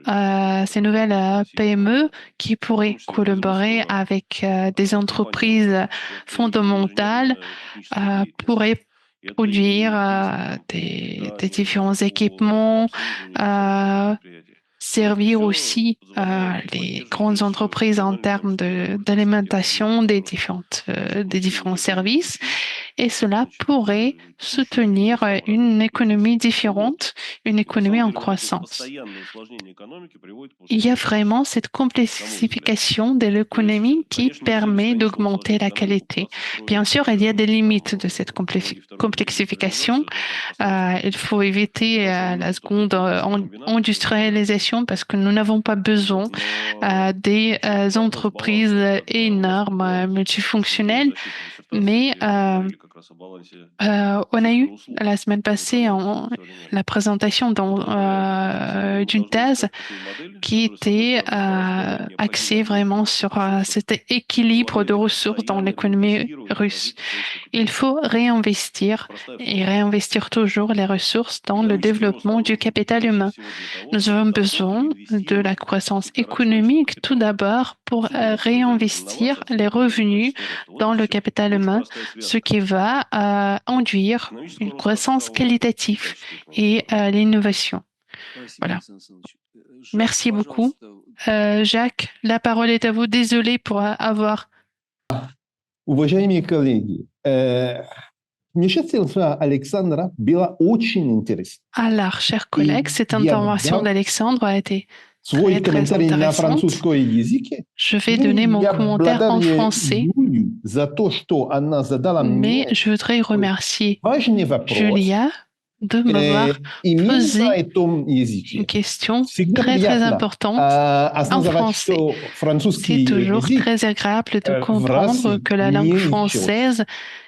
nouvelles PME qui pourraient collaborer avec des entreprises fondamentales pourraient produire des différents équipements, servir aussi les grandes entreprises en termes d'alimentation des différents services. et cela pourrait soutenir une économie différente, une économie en croissance. Il y a vraiment cette complexification de l'économie qui permet d'augmenter la qualité. Bien sûr, il y a des limites de cette complexification. Il faut éviter la seconde industrialisation parce que nous n'avons pas besoin des entreprises énormes, multifonctionnelles, mais on a eu la semaine passée la présentation d'une thèse qui était axée vraiment sur cet équilibre de ressources dans l'économie russe. Il faut réinvestir et réinvestir toujours les ressources dans le développement du capital humain. Nous avons besoin de la croissance économique tout d'abord pour réinvestir les revenus dans le capital humain, ce qui va induire une croissance qualitative et l'innovation. Voilà. Merci beaucoup. Jacques, la parole est à vous. Désolé pour avoir... Уважаемые коллеги, вмешательство Александра было очень интересно. Alors, chers collègues, cette intervention d'Alexandre a été Свой комментарий на французском языке. Je vais donner mon commentaire en français, за то, что она задала mais je voudrais remercier Julia de m'avoir posé une question très, très importante en français. C'est toujours très agréable de comprendre que la langue française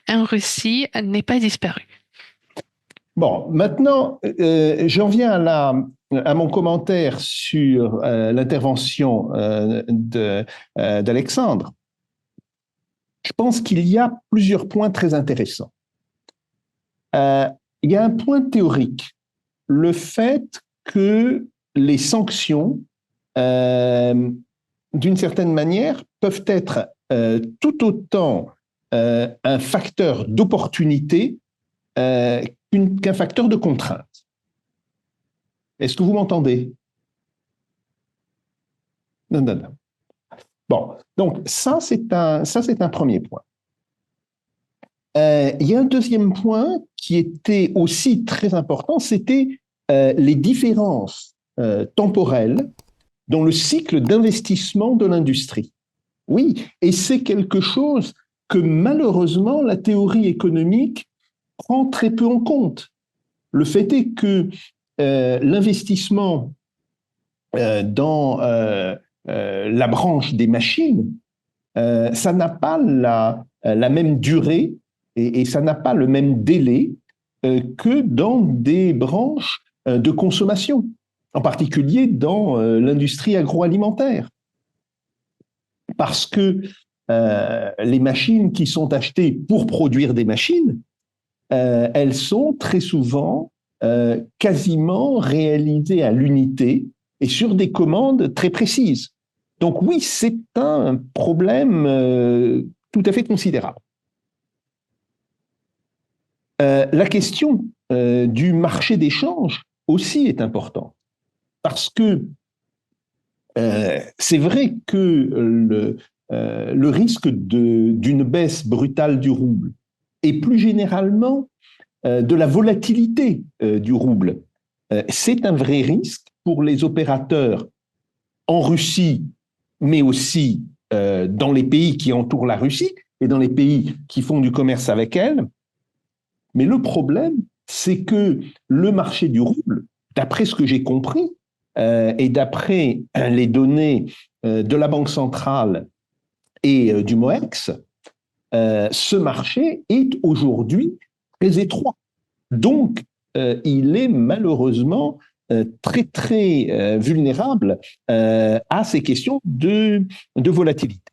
en Russie n'est pas disparue. Bon, maintenant, j'en viens à mon commentaire sur l'intervention d'Alexandre. Je pense qu'il y a plusieurs points très intéressants. Il y a un point théorique, le fait que les sanctions, d'une certaine manière, peuvent être tout autant un facteur d'opportunité qu'un facteur de contrainte. Est-ce que vous m'entendez? Non. Bon, donc ça c'est un premier point. Il y a un deuxième point qui était aussi très important, c'était les différences temporelles dans le cycle d'investissement de l'industrie. Oui, et c'est quelque chose que malheureusement la théorie économique prend très peu en compte. Le fait est que l'investissement dans la branche des machines, ça n'a pas la même durée et ça n'a pas le même délai que dans des branches de consommation, en particulier dans l'industrie agroalimentaire. Parce que les machines qui sont achetées pour produire des machines, elles sont très souvent quasiment réalisées à l'unité et sur des commandes très précises. Donc oui, c'est un problème tout à fait considérable. La question du marché d'échange aussi est importante, parce que c'est vrai que le risque d'une baisse brutale du rouble et plus généralement de la volatilité du rouble, c'est un vrai risque pour les opérateurs en Russie, mais aussi dans les pays qui entourent la Russie et dans les pays qui font du commerce avec elle. Mais le problème, c'est que le marché du rouble, d'après ce que j'ai compris, et d'après les données de la Banque centrale et du MOEX, ce marché est aujourd'hui très étroit. Donc, il est malheureusement très, très vulnérable à ces questions de volatilité.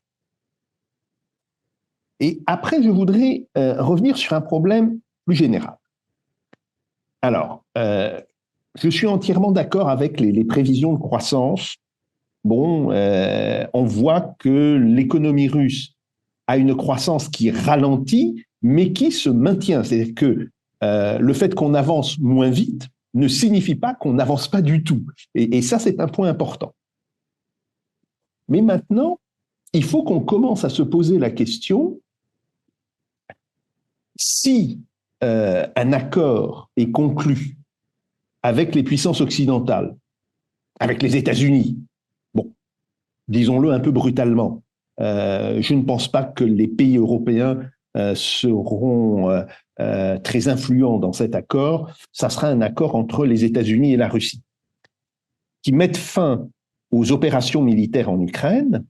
Et après, je voudrais revenir sur un problème plus général. Alors, je suis entièrement d'accord avec les prévisions de croissance. Bon, on voit que l'économie russe a une croissance qui ralentit, mais qui se maintient. C'est-à-dire que le fait qu'on avance moins vite ne signifie pas qu'on n'avance pas du tout. Et ça, c'est un point important. Mais maintenant, il faut qu'on commence à se poser la question Si un accord est conclu avec les puissances occidentales, avec les États-Unis, bon, disons-le un peu brutalement, je ne pense pas que les pays européens seront très influents dans cet accord. Ça sera un accord entre les États-Unis et la Russie qui mette fin aux opérations militaires en Ukraine.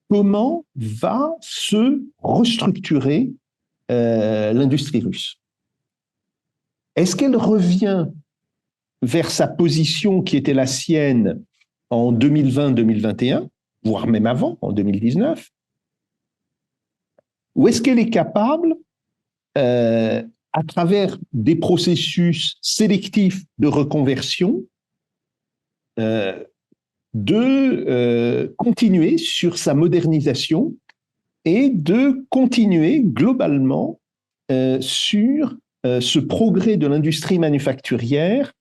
Comment va se restructurer l'industrie russe? Est-ce qu'elle revient vers sa position qui était la sienne en 2020-2021, voire même avant, en 2019? Ou est-ce qu'elle est capable, à travers des processus sélectifs de reconversion, de continuer sur sa modernisation et de continuer globalement sur ce progrès de l'industrie manufacturière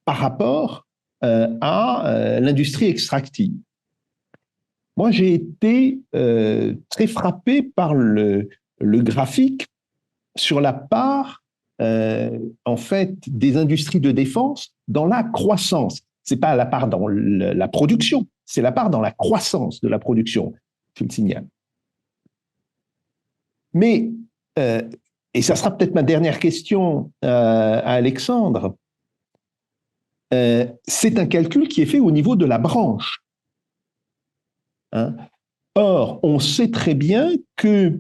par rapport à l'industrie extractive? Moi, j'ai été très frappé par le graphique sur la part, en fait, des industries de défense dans la croissance. C'est pas la part dans la production, c'est la part dans la croissance de la production, je le signale. Mais, et ça sera peut-être ma dernière question à Alexandre, c'est un calcul qui est fait au niveau de la branche. Hein? Or, on sait très bien que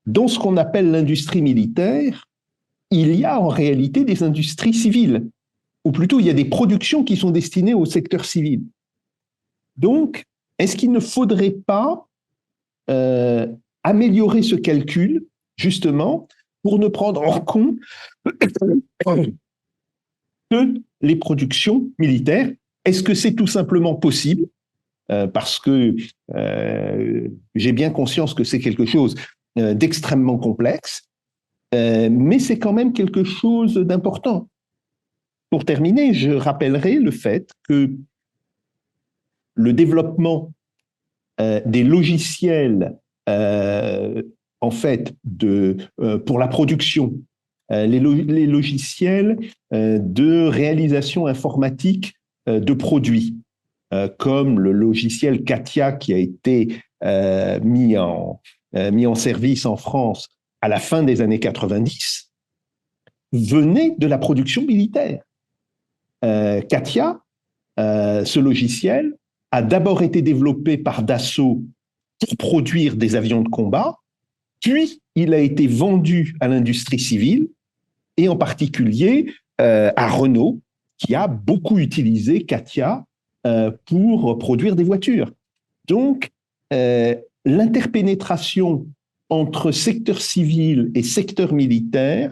dans ce qu'on appelle l'industrie militaire, il y a en réalité des industries civiles, ou plutôt il y a des productions qui sont destinées au secteur civil. Donc, est-ce qu'il ne faudrait pas améliorer ce calcul, justement, pour ne prendre en compte que les productions militaires? Est-ce que c'est tout simplement possible? Parce que j'ai bien conscience que c'est quelque chose d'extrêmement complexe, mais c'est quand même quelque chose d'important. Pour terminer, je rappellerai le fait que le développement des logiciels, en fait, pour la production, les logiciels de réalisation informatique de produits, comme le logiciel CATIA qui a été mis en service en France à la fin des années 90, venait de la production militaire. CATIA, ce logiciel, a d'abord été développé par Dassault pour produire des avions de combat, puis il a été vendu à l'industrie civile, et en particulier à Renault, qui a beaucoup utilisé CATIA pour produire des voitures. Donc, l'interpénétration entre secteur civil et secteur militaire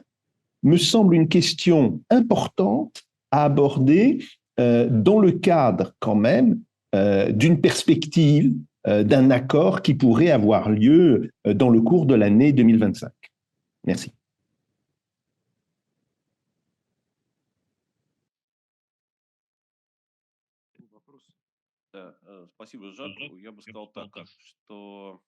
me semble une question importante à aborder dans le cadre quand même d'une perspective d'un accord qui pourrait avoir lieu dans le cours de l'année 2025. Merci. Спасибо, Жак. Я бы сказал так, что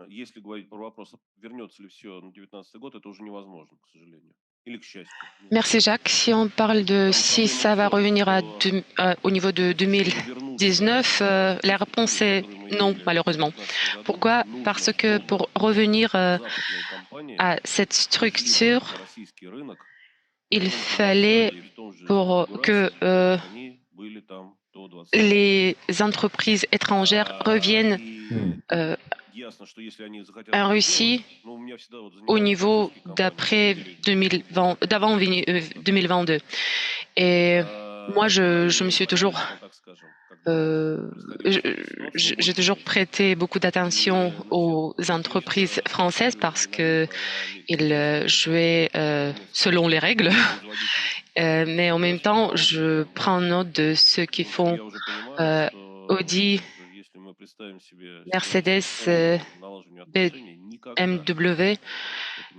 если говорить про вопрос, вернется ли все на 2019 год, это уже невозможно, к сожалению. Или к счастью. Merci Jacques. Si on parle de si ça va revenir au niveau de 2019, la réponse est non, malheureusement. Pourquoi? Parce que pour revenir à cette structure, il fallait pour que les entreprises étrangères reviennent en Russie au niveau d'avant 2022. Et moi, je me suis toujours, j'ai toujours prêté beaucoup d'attention aux entreprises françaises parce que ils jouaient selon les règles. Mais en même temps, je prends note de ceux qui font Audi, Mercedes, BMW.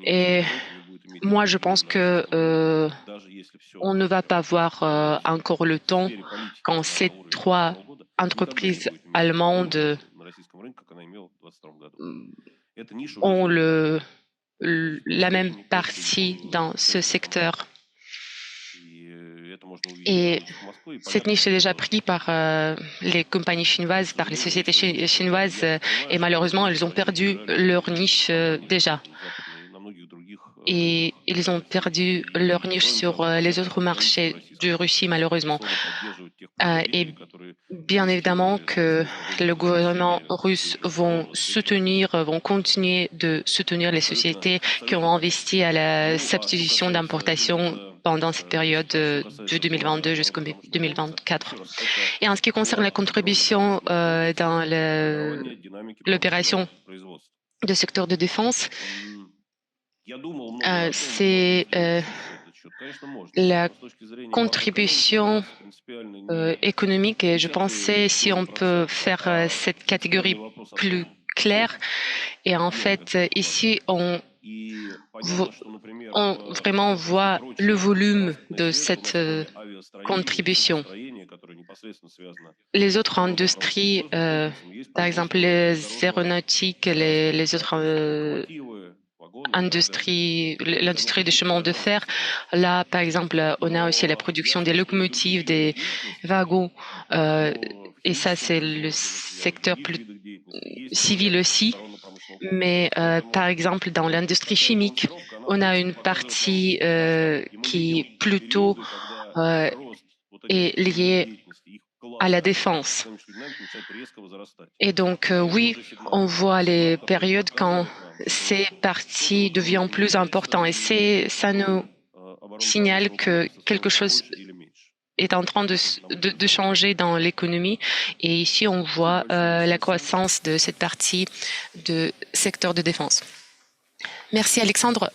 Et moi, je pense que on ne va pas voir encore le temps quand ces trois entreprises allemandes ont la même partie dans ce secteur. Et cette niche est déjà prise par les compagnies chinoises, par les sociétés chinoises, et malheureusement, elles ont perdu leur niche déjà. Et ils ont perdu leur niche sur les autres marchés de Russie, malheureusement. Et bien évidemment que le gouvernement russe vont continuer de soutenir les sociétés qui ont investi à la substitution d'importation pendant cette période de 2022 jusqu'en 2024. Et en ce qui concerne la contribution dans l'opération du secteur de défense, c'est la contribution économique, et je pensais si on peut faire cette catégorie plus claire. Et en fait, ici, on vraiment voit le volume de cette contribution. Les autres industries, par exemple les aéronautiques, les autres l'industrie du chemin de fer. Là, par exemple, on a aussi la production des locomotives, des wagons, et ça, c'est le secteur plus civil aussi. Mais par exemple, dans l'industrie chimique, on a une partie qui plutôt est liée à la défense. Et donc, oui, on voit les périodes quand ces parties deviennent plus importantes, et ça nous signale que quelque chose est en train de changer dans l'économie. Et ici, on voit la croissance de cette partie du secteur de défense. Merci Alexandre.